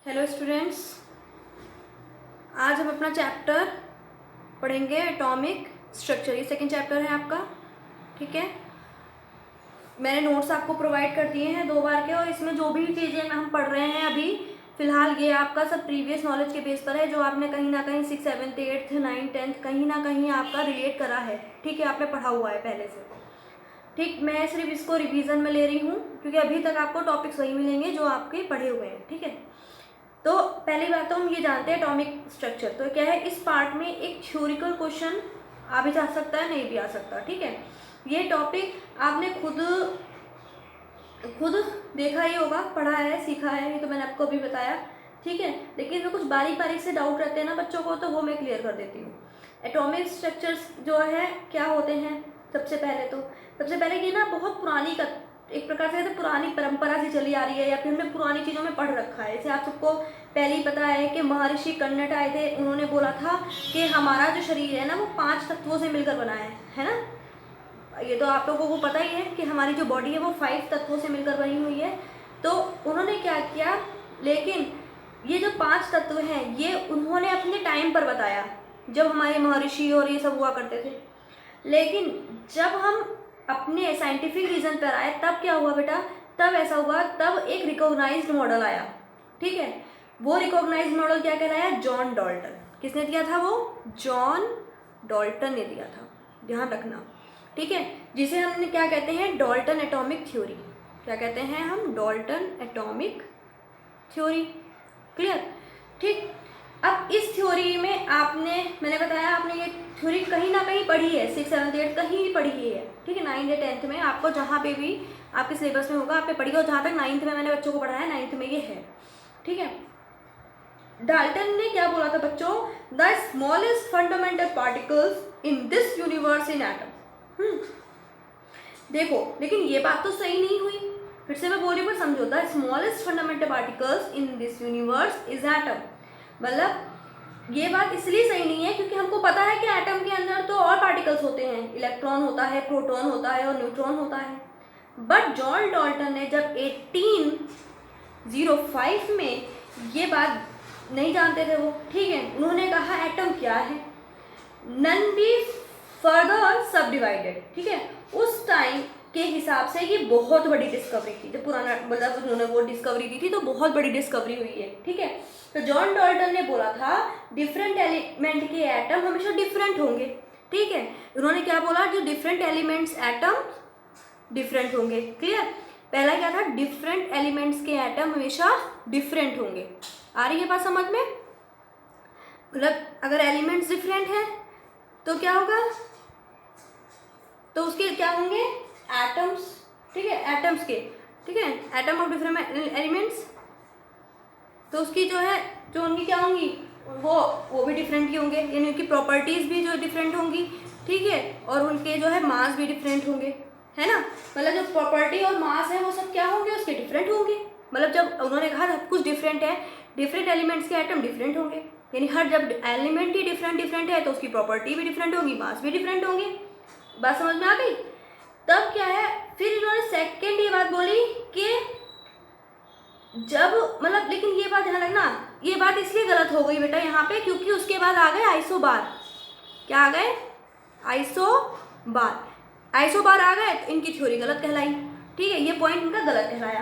Hello students, आज हम अपना चैप्टर पढ़ेंगे एटॉमिक स्ट्रक्चर। ये सेकंड चैप्टर है आपका, ठीक है। मैंने नोट्स आपको प्रोवाइड कर दिए हैं 2 बार के, और इसमें जो भी चीज़ें हम पढ़ रहे हैं अभी फ़िलहाल ये आपका सब प्रीवियस नॉलेज के बेस पर है, जो आपने कहीं ना कहीं 6, 7, 8, 9, 10 कहीं ना कहीं आपका रिलेट करा है, ठीक है। आपने पढ़ा हुआ है पहले से, ठीक। मैं सिर्फ इसको रिवीजन में ले रही हूँ क्योंकि अभी तक आपको टॉपिक्स वही मिलेंगे जो आपके पढ़े हुए हैं, ठीक है। तो पहली बात तो हम ये जानते हैं एटॉमिक स्ट्रक्चर। तो क्या है, इस पार्ट में एक थ्योरिकल क्वेश्चन आ भी जा सकता है, नहीं भी आ सकता, ठीक है। ये टॉपिक आपने खुद देखा ही होगा, पढ़ा है, सीखा है, ये तो मैंने आपको अभी बताया, ठीक है। लेकिन जो कुछ बारीक बारीक से डाउट रहते हैं ना बच्चों को, तो वो मैं क्लियर कर देती हूँ। एटॉमिक स्ट्रक्चर्स जो है क्या होते हैं, सबसे पहले ये ना बहुत पुरानी एक प्रकार से पुरानी परंपरा से चली आ रही है, या फिर हमने पुरानी चीज़ों में पढ़ रखा है। जैसे आप सबको पहले ही पता है कि महर्षि कर्णट आए थे, उन्होंने बोला था कि हमारा जो शरीर है ना वो 5 तत्वों से मिलकर बना है ना। ये तो आप लोगों को पता ही है कि हमारी जो बॉडी है वो 5 तत्वों से मिलकर बनी हुई है। तो उन्होंने क्या किया, लेकिन ये जो 5 तत्व हैं ये उन्होंने अपने टाइम पर बताया, जब हमारे महर्षि और ये सब हुआ करते थे। लेकिन जब हम अपने साइंटिफिक रीजन पर आए तब क्या हुआ बेटा, तब ऐसा हुआ, तब एक रिकॉग्नाइज्ड मॉडल आया, ठीक है। वो रिकॉग्नाइज्ड मॉडल क्या कहलाया, जॉन डाल्टन। किसने दिया था वो, जॉन डाल्टन ने दिया था, ध्यान रखना, ठीक है। जिसे हमने क्या कहते हैं, डाल्टन एटॉमिक थ्योरी। क्या कहते हैं हम, डाल्टन एटॉमिक थ्योरी, क्लियर, ठीक। अब इस थ्योरी में मैंने बताया आपने ये थ्योरी कहीं ना कहीं पढ़ी है, 6, 7, 8 कहीं भी पढ़ी है, ठीक है। 9 या 10th में आपको जहाँ पे भी आपके सिलेबस में होगा आपने पढ़ी हो। जहाँ तक 9th में मैंने बच्चों को पढ़ाया, 9th में ये है, ठीक है। डाल्टन ने क्या बोला था बच्चों, the smallest fundamental particles in this universe in atom. देखो, लेकिन ये बात तो सही नहीं हुई, फिर से मैं बोल रही हूँ, समझो, the smallest fundamental particles in this universe is atom. मतलब ये बात इसलिए सही नहीं है क्योंकि हमको पता है कि एटम के अंदर तो और पार्टिकल्स होते हैं, इलेक्ट्रॉन होता है, प्रोटॉन होता है और न्यूट्रॉन होता है। बट जॉन डाल्टन ने जब 1805 में ये बात नहीं जानते थे वो, ठीक है, उन्होंने कहा एटम क्या है, नन बी फर्दर सब डिवाइडेड, ठीक है। उस टाइम के हिसाब से ये बहुत बड़ी डिस्कवरी थी, जब पुराना मतलब उन्होंने वो डिस्कवरी दी थी तो बहुत बड़ी डिस्कवरी हुई है, ठीक है। तो जॉन डाल्टन ने बोला था डिफरेंट एलिमेंट के एटम हमेशा डिफरेंट होंगे, ठीक है। उन्होंने क्या बोला, जो डिफरेंट एलिमेंट्स एटम डिफरेंट होंगे, क्लियर। पहला क्या था, डिफरेंट एलिमेंट्स के एटम हमेशा डिफरेंट होंगे। आ रही है बात समझ में, मतलब अगर एलिमेंट्स डिफरेंट है तो क्या होगा, तो उसके क्या होंगे, एटम्स, ठीक है, एटम्स के, ठीक है, एटम ऑफ डिफरेंट एलिमेंट्स, तो उसकी जो है, जो उनकी क्या होंगी, वो भी डिफरेंट ही होंगे, यानी उनकी प्रॉपर्टीज़ भी जो डिफरेंट होंगी, ठीक है, और उनके जो है मास भी डिफरेंट होंगे, है ना। मतलब जो प्रॉपर्टी और मास है वो सब क्या होंगे, उसके डिफरेंट होंगे। मतलब जब उन्होंने कहा सब कुछ डिफरेंट है, डिफरेंट एलिमेंट्स के एटम डिफरेंट होंगे, यानी हर जब एलिमेंट ही डिफरेंट है तो उसकी प्रॉपर्टी भी डिफरेंट होगी, मास भी डिफरेंट होंगे। बात समझ में आ गई। तब क्या है, फिर इन्होंने सेकेंड ये बात बोली कि जब मतलब, लेकिन ये बात ध्यान रखना, ये बात इसलिए गलत हो गई बेटा यहाँ पे क्योंकि उसके बाद आ गए आइसोबार। क्या आ गए, आइसोबार आ गए, तो इनकी थ्योरी गलत कहलाई, ठीक है। ये पॉइंट इनका गलत कहलाया।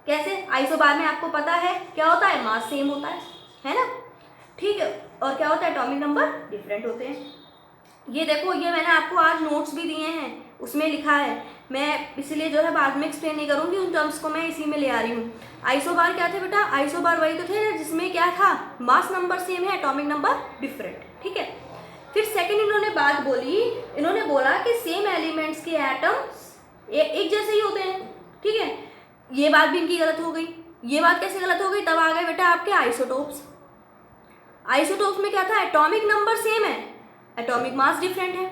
कैसे, आइसोबार में आपको पता है क्या होता है, मास सेम होता है ना, ठीक है, और क्या होता है, एटॉमिक नंबर डिफरेंट होते हैं। ये देखो, ये मैंने आपको आज नोट्स भी दिए हैं, उसमें लिखा है, मैं इसलिए जो है बाद में एक्सप्लेन नहीं करूँगी, उन टर्म्स को मैं इसी में ले आ रही हूँ। आइसोबार क्या थे बेटा, आइसोबार वही तो थे जिसमें क्या था, मास नंबर सेम है, एटॉमिक नंबर डिफरेंट, ठीक है। फिर सेकंड इन्होंने बात बोली, इन्होंने बोला कि सेम एलिमेंट्स के एटम्स एक जैसे ही होते हैं, ठीक है। ये बात भी इनकी गलत हो गई। ये बात कैसे गलत हो गई, तब आ गए बेटा आपके आइसोटोप्स। आइसोटोप्स में क्या था, एटॉमिक नंबर सेम है, एटॉमिक मास डिफरेंट है,